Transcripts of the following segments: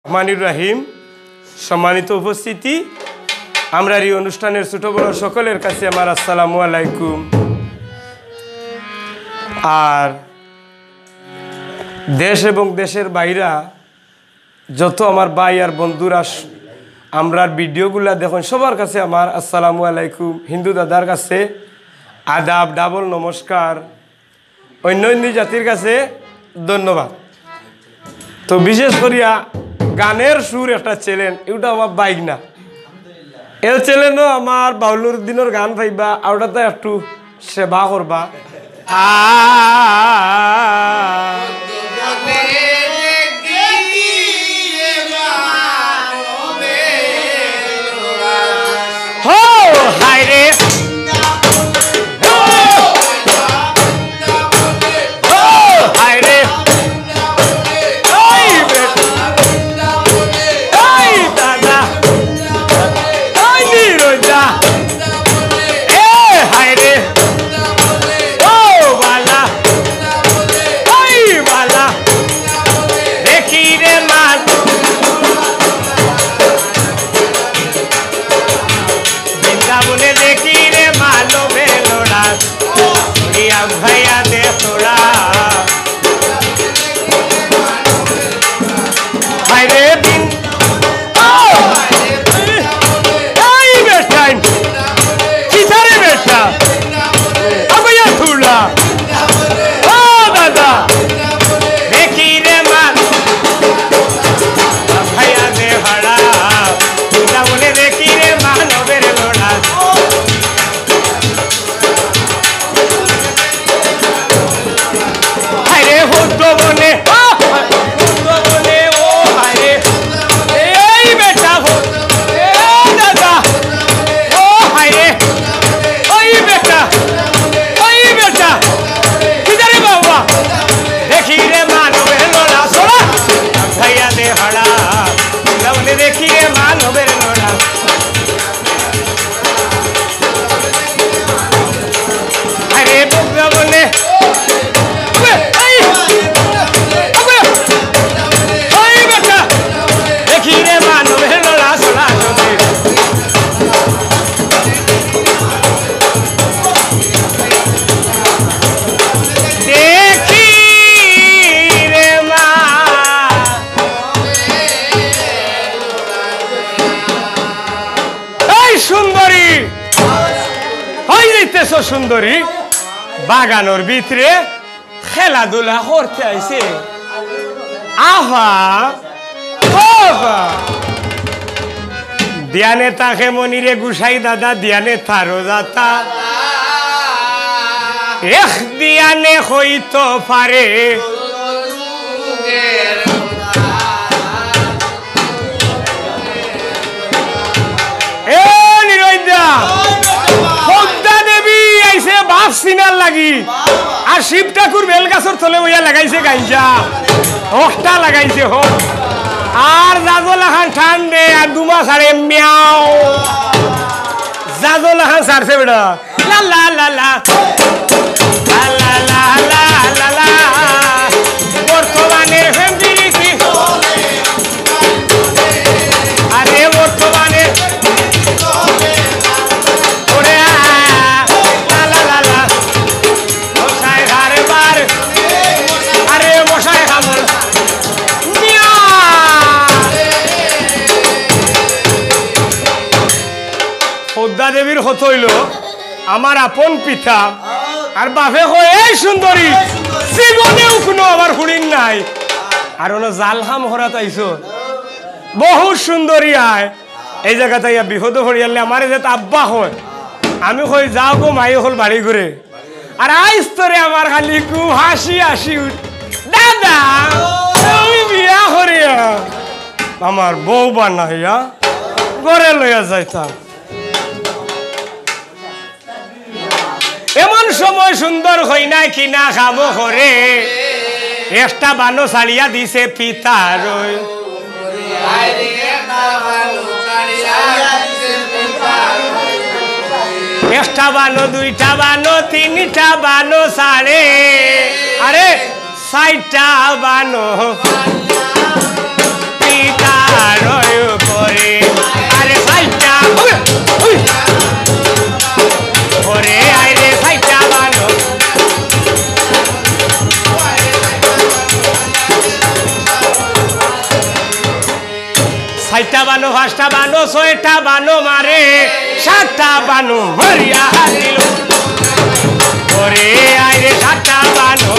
রহমানুর রহিম। সম্মানিত উপস্থিতি, আমরা এই অনুষ্ঠানের ছোট বড় সকলের কাছে আমার আসসালামু আলাইকুম। আর দেশ এবং দেশের বাইরা যত আমার ভাই আর বন্ধুরা আমরা ভিডিওগুলা দেখুন, সবার কাছে আমার আসসালামু আলাইকুম। হিন্দু দাদার কাছে আদাব, ডাবল নমস্কার। অন্য অন্য জাতির কাছে ধন্যবাদ। তো বিশেষ করিয়া গানের সুর একটা চ্যানেল, এটা আমার বাইক না, এর চ্যানেলও আমার বাউলুর দিনের গান পাইবা, আর ওটাতে একটু সেবা করবা। হায় রে भैया दे थोड़ा हायरे बिन बेटा किधर बेटा अब या थोड़ा दादा देखी रे मान भैया दे हड़ा तुझा बोले देखी रे मान बेरे लोड़ा বনে বনে ও হায়রে এই বেটা দাদা ও হায়রে ওই বেটা কিধারে বাবা দেখি রে মানবের লোড়া সোড়া ভাইয়া দে হাড়া বলে দেখি রে মানবের লোড়া হায়রে বগরা বনে সুন্দরী বাগানোর ভিতরে খেলাধুলা করতে আইছে। আহা দিয়ানে তাকে মনিরে গুসাই দাদা দিয়ানে তারো যাতা এক দিয়ানে হইতো পারে সিনার লাগি আর শিব ঠাকুর বেলগাছর তলে বইয়া লাগাইছে গাইজা হকটা লাগাইছে হোক আর জাজলাখান ঠান্ডে আর দুমা সারে মিয়াও জাজলাখান সারছে বেটা লা লা লা লা লা লা লা লা লা বর্তমানে ফেমবিরিতি আরে বর্তমানে দেবীর হত হইল আমার আপন পিতা আর বাপে কয় এই সুন্দরী জীবনেও কোনো আমার হুড়িন নাই আর ওনো জালহাম হরাত আইছো বহু সুন্দরী আয় এই জায়গাতে বিপদ হরিয়ালে আমার যে আব্বা হয় আমি কই যাও গো মাই হল বাড়ি ঘুরে আর আইস তোরে আমার খালি খুব হাসি হাসি দাদা তুমি বিয়া করিয়া আমার বউ বানাইয়া ঘরে লইয়া যাইতাম। এমন সময় সুন্দর হই না কিনা খাবো করে একটা বানো ছাড়িয়া দিছে পিতার একটা বানো দুইটা বানো তিনটা বানো সাড়ে আরে 60টা বানো পিতা পাহাড়ের উপরে আরে সাইটা ওরে আইরে সাইটা বানো সাইটা বানো পাঁচটা বানো ছয়টা বানো মারে সাতটা বানো মারিয়া দিল ওরে আইরে সাতটা বানো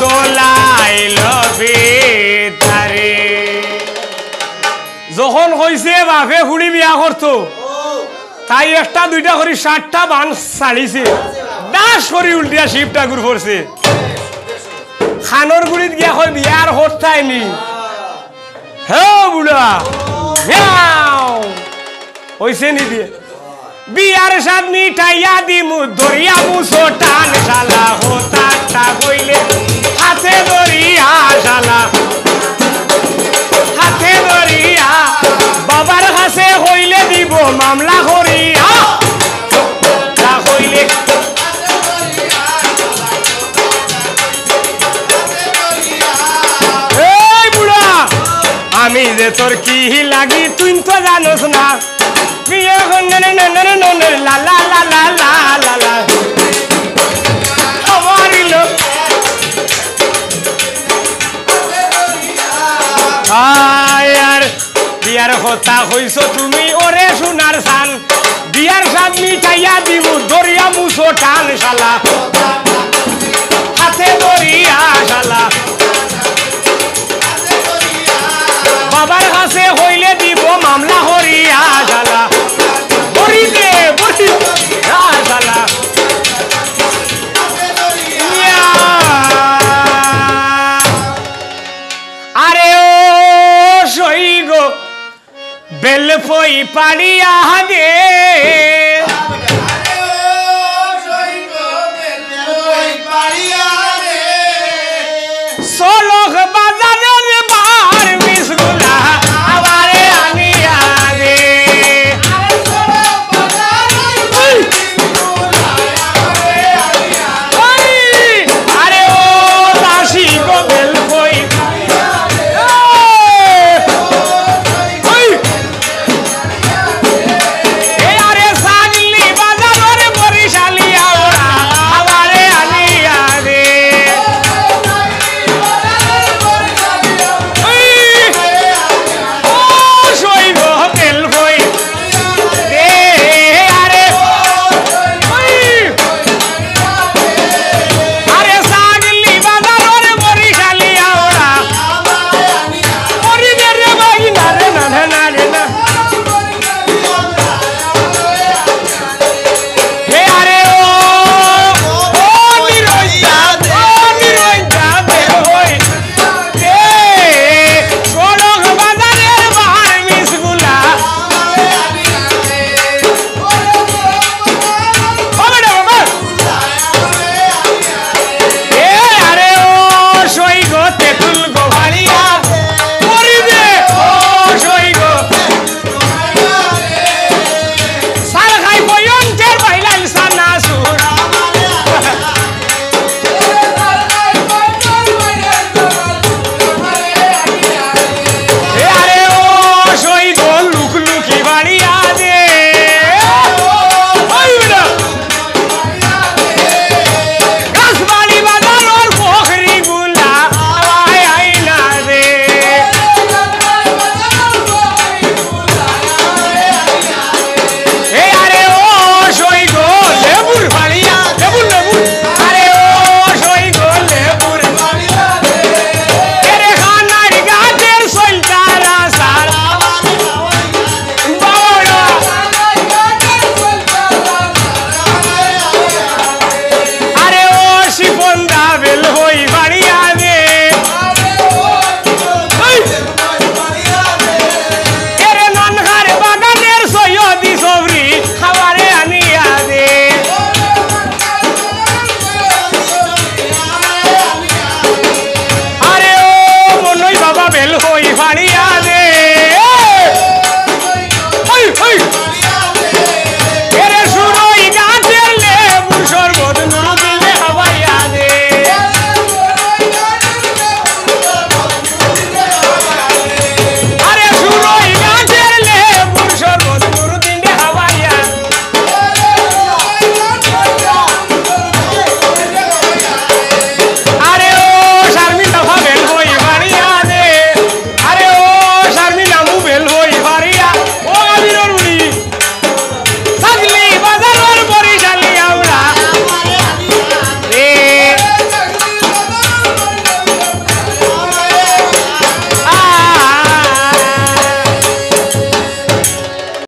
দোলাইল ভিতরে যখন হইছে বাপে হুড়ি বিয়া করতো তাই একটা দুইটা করে 60টা বান ছাড়িছে দাস করে উল্টিয়া শিব ঠাকুর পড়ছে খানোর গুড়িত গিয়া হয় বিয়ার হতায়নি হ্যাঁ বুড়া হইছে নি দিয়ে বিয়ার সাত মিঠাইয়া দিমু দরিয়া মুসো টান শালা হোতা কইলে হাতে দরিয়া শালা হাতে দরিয়া বাবার কাছে হইলে দিব মামলা করিয়া হইলে এই বুড়া আমি যে তোর কি লাগি তুই তো জানোস না বিয়ে লা লা লা লা লা লা লা আমারিল আয়ার বিয়ার কথা হইছো তুমি ওরে সোনার সান বিয়ার সাত মিঠাইয়া দিব দরিয়া মুসো টান শালা হাতে দরিয়া শালা বাবার কাছে হইলে দিব মামলা হরিয়া শালা বড়ি দে বড়ি শালা আরে ও সই গো বেল ফই পাড়িয়া দে